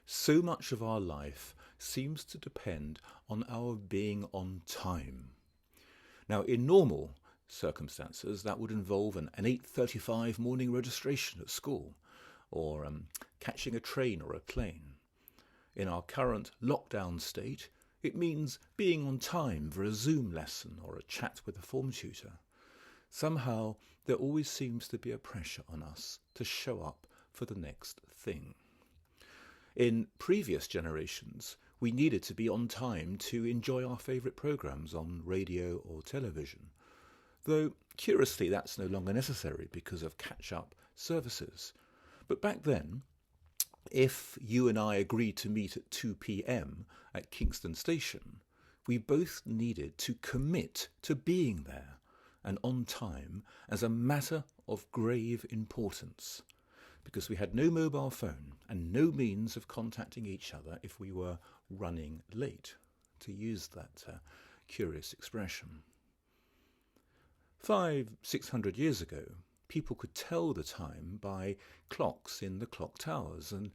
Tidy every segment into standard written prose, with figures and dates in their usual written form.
So much of our life seems to depend on our being on time. Now, in normal circumstances, that would involve an 8:35 morning registration at school, or catching a train or a plane. In our current lockdown state, it means being on time for a Zoom lesson or a chat with a form tutor. Somehow, there always seems to be a pressure on us to show up for the next thing. In previous generations, we needed to be on time to enjoy our favourite programmes on radio or television, though curiously that's no longer necessary because of catch-up services. But back then, if you and I agreed to meet at 2 p.m. at Kingston Station, we both needed to commit to being there and on time as a matter of grave importance, because we had no mobile phone and no means of contacting each other if we were running late, to use that curious expression. 500-600 years ago, people could tell the time by clocks in the clock towers, and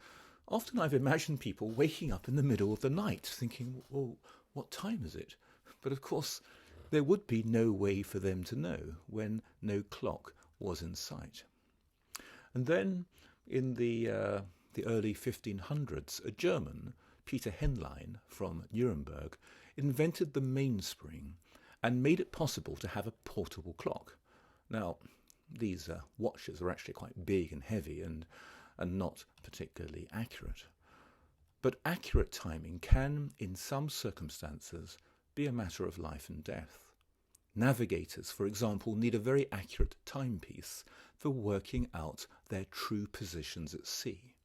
often I've imagined people waking up in the middle of the night thinking, well, what time is it? But of course, there would be no way for them to know when no clock was in sight. And then, in the early 1500s, a German, Peter Henlein from Nuremberg, invented the mainspring and made it possible to have a portable clock. Now, these watches are actually quite big and heavy and not particularly accurate. But accurate timing can, in some circumstances, be a matter of life and death. Navigators, for example, need a very accurate timepiece for working out their true positions at sea.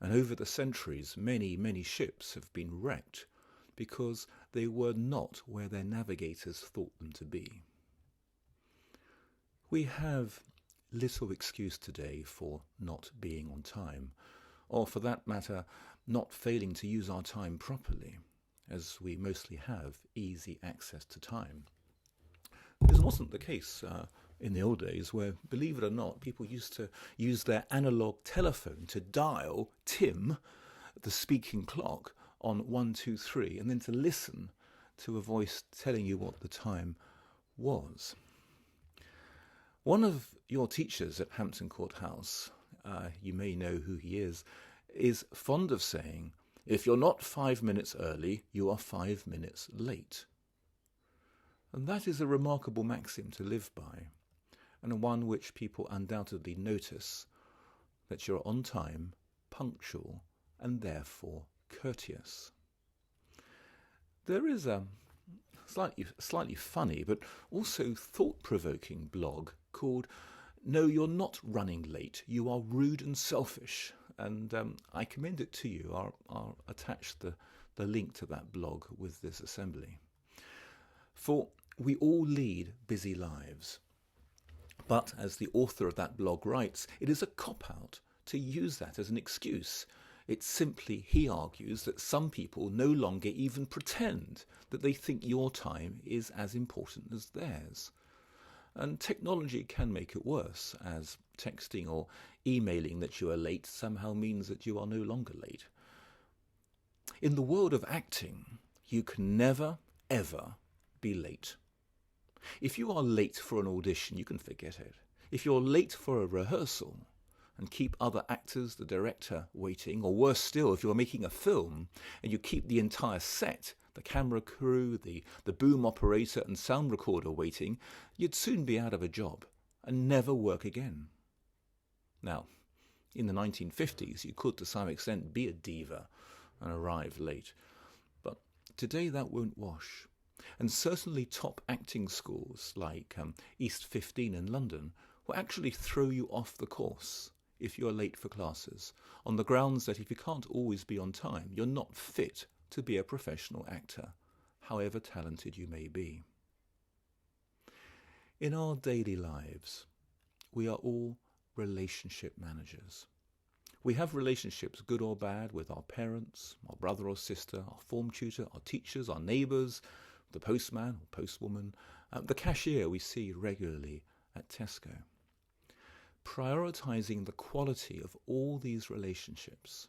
And over the centuries, many ships have been wrecked because they were not where their navigators thought them to be. We have little excuse today for not being on time, or for that matter, not failing to use our time properly, as we mostly have easy access to time. This wasn't the case in the old days, where, believe it or not, people used to use their analogue telephone to dial Tim, the speaking clock, on 123, and then to listen to a voice telling you what the time was. One of your teachers at Hampton Court House, you may know who he is fond of saying, if you're not 5 minutes early, you are 5 minutes late. And that is a remarkable maxim to live by, and one which people undoubtedly notice, that you're on time, punctual, and therefore courteous. There is a slightly funny but also thought-provoking blog called No, You're Not Running Late, You Are Rude and Selfish, and I commend it to you. I'll attach the link to that blog with this assembly. For we all lead busy lives, but as the author of that blog writes, it is a cop-out to use that as an excuse. It's simply, he argues, that some people no longer even pretend that they think your time is as important as theirs. And technology can make it worse, as texting or emailing that you are late somehow means that you are no longer late. In the world of acting, you can never, ever be late. If you are late for an audition, you can forget it. If you're late for a rehearsal and keep other actors, the director, waiting, or worse still, if you're making a film and you keep the entire set, the camera crew, the boom operator and sound recorder waiting, you'd soon be out of a job and never work again. Now, in the 1950s, you could to some extent be a diva and arrive late. But today that won't wash. And certainly top acting schools like East 15 in London will actually throw you off the course if you're late for classes, on the grounds that if you can't always be on time, you're not fit to be a professional actor, however talented you may be. In our daily lives, we are all relationship managers. We have relationships, good or bad, with our parents, our brother or sister, our form tutor, our teachers, our neighbours, the postman or postwoman, the cashier we see regularly at Tesco. Prioritising the quality of all these relationships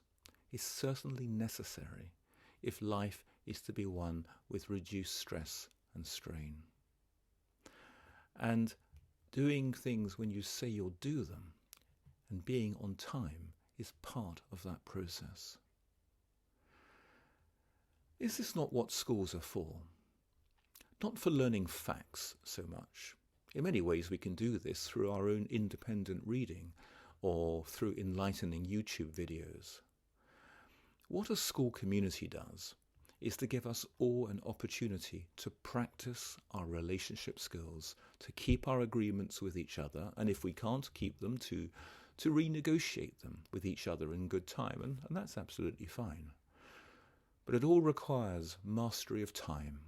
is certainly necessary if life is to be one with reduced stress and strain. And doing things when you say you'll do them and being on time is part of that process. Is this not what schools are for? Not for learning facts so much. In many ways we can do this through our own independent reading or through enlightening YouTube videos. What a school community does is to give us all an opportunity to practice our relationship skills, to keep our agreements with each other, and if we can't keep them, to renegotiate them with each other in good time, and that's absolutely fine. But it all requires mastery of time,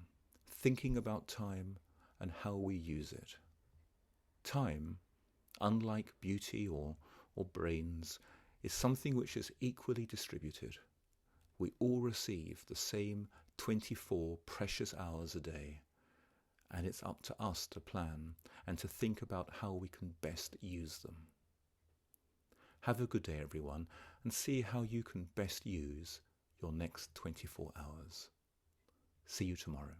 thinking about time and how we use it. Time, unlike beauty or brains, is something which is equally distributed. We all receive the same 24 precious hours a day, and it's up to us to plan and to think about how we can best use them. Have a good day, everyone, and see how you can best use your next 24 hours. See you tomorrow.